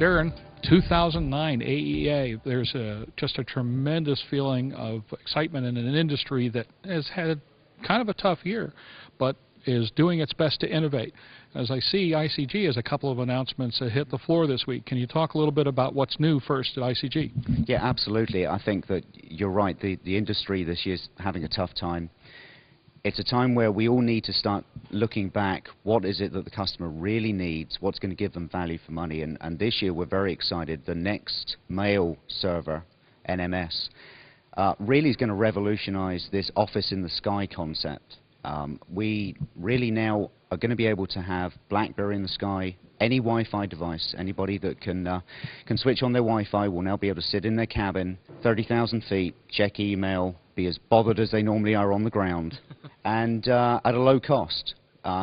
Darren, 2009 AEA, there's just a tremendous feeling of excitement in an industry that has had kind of a tough year, but is doing its best to innovate. As I see, ICG has a couple of announcements that hit the floor this week. Can you talk a little bit about what's new first at ICG? Yeah, absolutely. I think that you're right. The industry this year's having a tough time. It's a time where we all need to start looking back. What is it that the customer really needs? What's going to give them value for money? And this year we're very excited. The next mail server, NMS, really is going to revolutionize this office in the sky concept. We really now are going to be able to have BlackBerry in the sky. Any Wi-Fi device, anybody that can switch on their Wi-Fi will now be able to sit in their cabin, 30,000 feet, check email, be as bothered as they normally are on the ground, and at a low cost,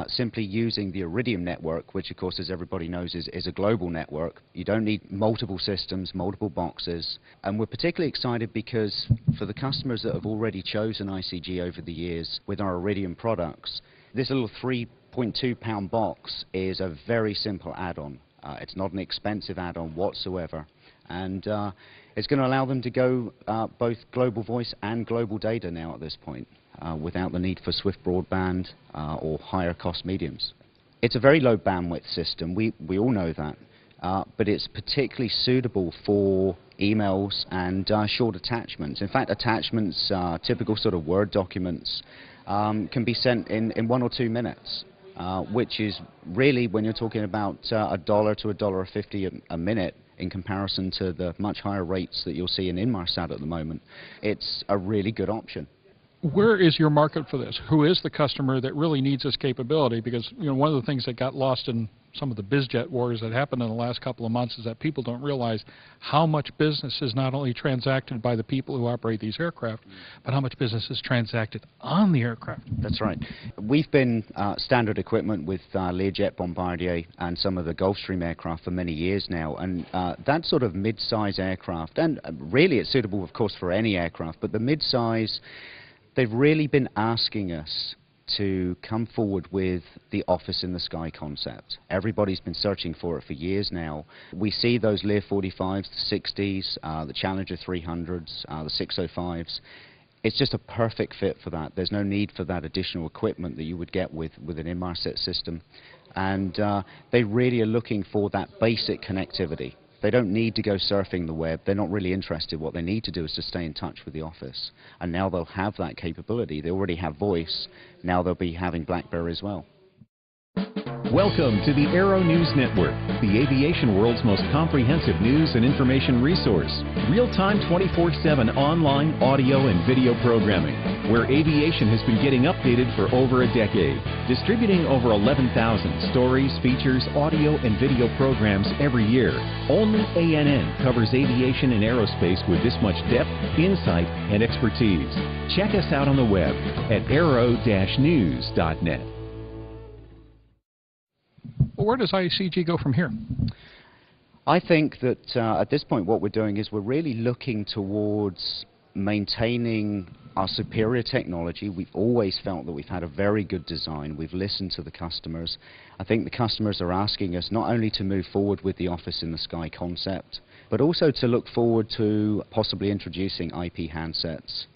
simply using the Iridium network, which of course, as everybody knows, is a global network. You don't need multiple systems, multiple boxes, and we're particularly excited because for the customers that have already chosen ICG over the years with our Iridium products, this little 3.2-pound box is a very simple add-on. It's not an expensive add-on whatsoever, and it's going to allow them to go both global voice and global data now at this point, without the need for swift broadband or higher cost mediums. It's a very low bandwidth system, we all know that, but it's particularly suitable for emails and short attachments. In fact, attachments, typical sort of Word documents, can be sent in 1 or 2 minutes. Which is really, when you're talking about $1 to $1.50 a minute in comparison to the much higher rates that you'll see in Inmarsat at the moment, it's a really good option. Where is your market for this? Who is the customer that really needs this capability? Because one of the things that got lost in some of the bizjet wars that happened in the last couple of months is that people don't realize how much business is not only transacted by the people who operate these aircraft, but how much business is transacted on the aircraft. That's right. We've been standard equipment with Learjet, Bombardier, and some of the Gulfstream aircraft for many years now, and that sort of mid-size aircraft, and really it's suitable, of course, for any aircraft, but the mid-size, they've really been asking us to come forward with the office in the sky concept. Everybody's been searching for it for years now. We see those Lear 45s, the 60s, the Challenger 300s, the 605s. It's just a perfect fit for that. There's no need for that additional equipment that you would get with an Inmarsat system. And they really are looking for that basic connectivity. They don't need to go surfing the web. They're not really interested. What they need to do is to stay in touch with the office. And now they'll have that capability. They already have voice. Now they'll be having BlackBerry as well. Welcome to the Aero-News Network, the aviation world's most comprehensive news and information resource. Real-time 24/7 online audio and video programming, where aviation has been getting updated for over a decade. Distributing over 11,000 stories, features, audio, and video programs every year. Only ANN covers aviation and aerospace with this much depth, insight, and expertise. Check us out on the web at aero-news.net. Where does ICG go from here? I think that at this point what we're doing is we're really looking towards maintaining our superior technology. We've always felt that we've had a very good design. We've listened to the customers. I think the customers are asking us not only to move forward with the office in the sky concept, but also to look forward to possibly introducing IP handsets,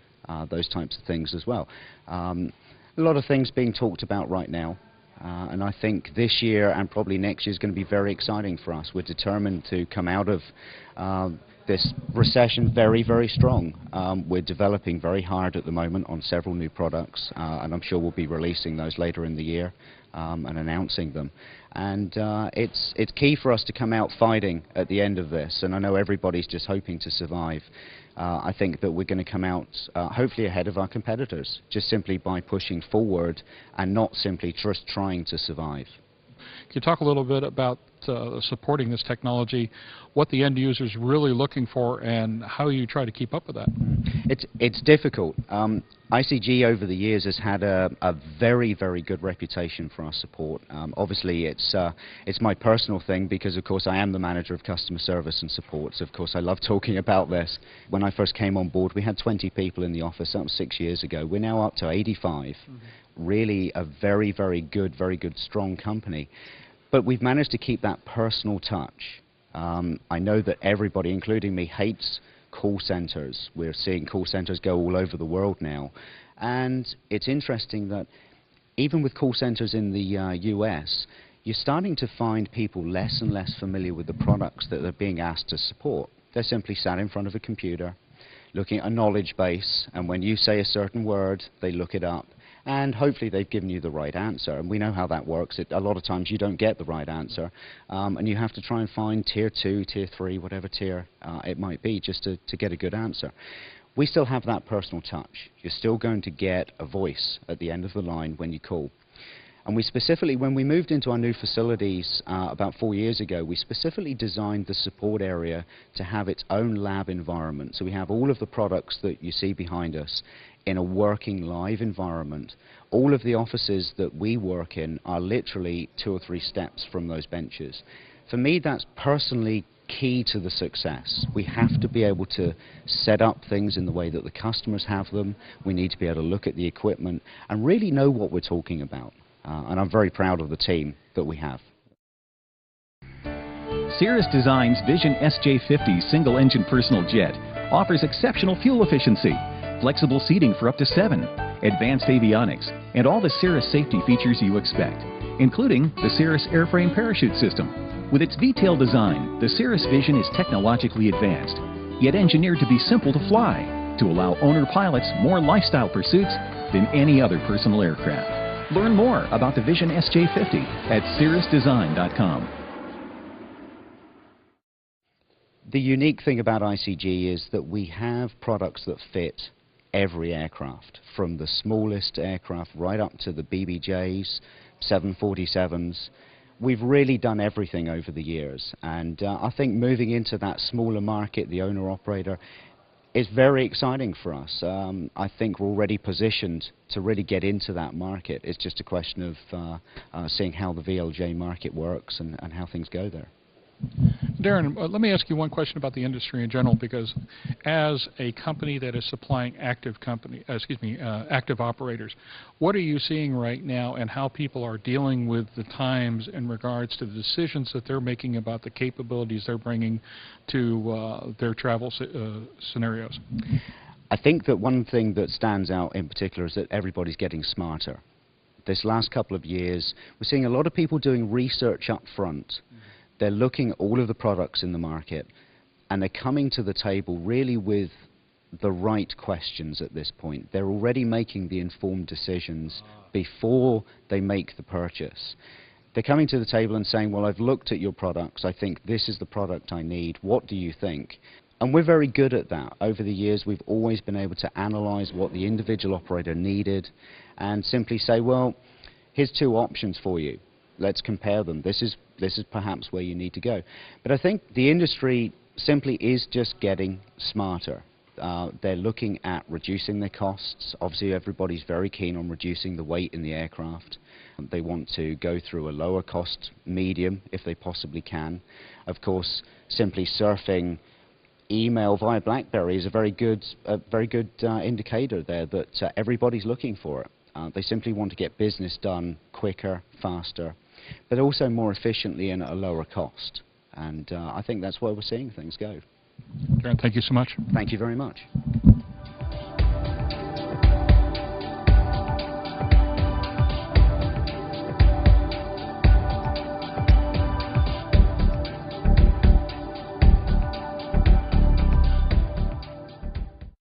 those types of things as well. A lot of things being talked about right now. And I think this year and probably next year is going to be very exciting for us. We're determined to come out of this recession very, very strong. We're developing very hard at the moment on several new products, and I'm sure we'll be releasing those later in the year and announcing them. And it's key for us to come out fighting at the end of this, and I know everybody's just hoping to survive. I think that we're going to come out hopefully ahead of our competitors, just simply by pushing forward and not simply just trying to survive. Can you talk a little bit about supporting this technology, what the end user is really looking for, and how you try to keep up with that? It's difficult. ICG over the years has had a very, very good reputation for our support. Obviously, it's my personal thing because, of course, I am the manager of customer service and support. So, of course, I love talking about this. When I first came on board, we had 20 people in the office. That was 6 years ago. We're now up to 85. Really a very, very good, strong company. But we've managed to keep that personal touch. I know that everybody, including me, hates call centers. We're seeing call centers go all over the world now. And it's interesting that even with call centers in the US, you're starting to find people less and less familiar with the products that they're being asked to support. They're simply sat in front of a computer, looking at a knowledge base, and when you say a certain word, they look it up, and hopefully they've given you the right answer. And we know how that works. A lot of times you don't get the right answer, and you have to try and find tier 2, tier 3, whatever tier it might be, just to get a good answer. We still have that personal touch. You're still going to get a voice at the end of the line when you call. And we specifically, when we moved into our new facilities about 4 years ago, we specifically designed the support area to have its own lab environment. So we have all of the products that you see behind us in a working live environment. All of the offices that we work in are literally 2 or 3 steps from those benches. For me, that's personally key to the success. We have to be able to set up things in the way that the customers have them. We need to be able to look at the equipment and really know what we're talking about. And I'm very proud of the team that we have. Cirrus Design's Vision SJ50 single-engine personal jet offers exceptional fuel efficiency, flexible seating for up to 7, advanced avionics, and all the Cirrus safety features you expect, including the Cirrus airframe parachute system. With its detailed design, the Cirrus Vision is technologically advanced, yet engineered to be simple to fly, to allow owner pilots more lifestyle pursuits than any other personal aircraft. Learn more about the Vision SJ50 at cirrusdesign.com. The unique thing about ICG is that we have products that fit every aircraft, from the smallest aircraft right up to the BBJs, 747s. We've really done everything over the years, and I think moving into that smaller market, the owner-operator, is very exciting for us. I think we're already positioned to really get into that market. It's just a question of seeing how the VLJ market works and how things go there. Darren, let me ask you one question about the industry in general, because as a company that is supplying active operators, what are you seeing right now and how people are dealing with the times in regards to the decisions that they're making about the capabilities they're bringing to their travel scenarios? I think that one thing that stands out in particular is that everybody's getting smarter. This last couple of years, we're seeing a lot of people doing research up front. They're looking at all of the products in the market, and they're coming to the table really with the right questions at this point. They're already making the informed decisions before they make the purchase. They're coming to the table and saying, well, I've looked at your products. I think this is the product I need. What do you think? And we're very good at that. Over the years, we've always been able to analyze what the individual operator needed and simply say, well, here's 2 options for you. Let's compare them. This is perhaps where you need to go. But I think the industry simply is just getting smarter. They're looking at reducing their costs. Obviously, everybody's very keen on reducing the weight in the aircraft. They want to go through a lower cost medium if they possibly can. Of course, simply surfing email via BlackBerry is a very good indicator there that everybody's looking for it. They simply want to get business done quicker, faster, but also more efficiently and at a lower cost. And I think that's where we're seeing things go. Darren, thank you so much. Thank you very much.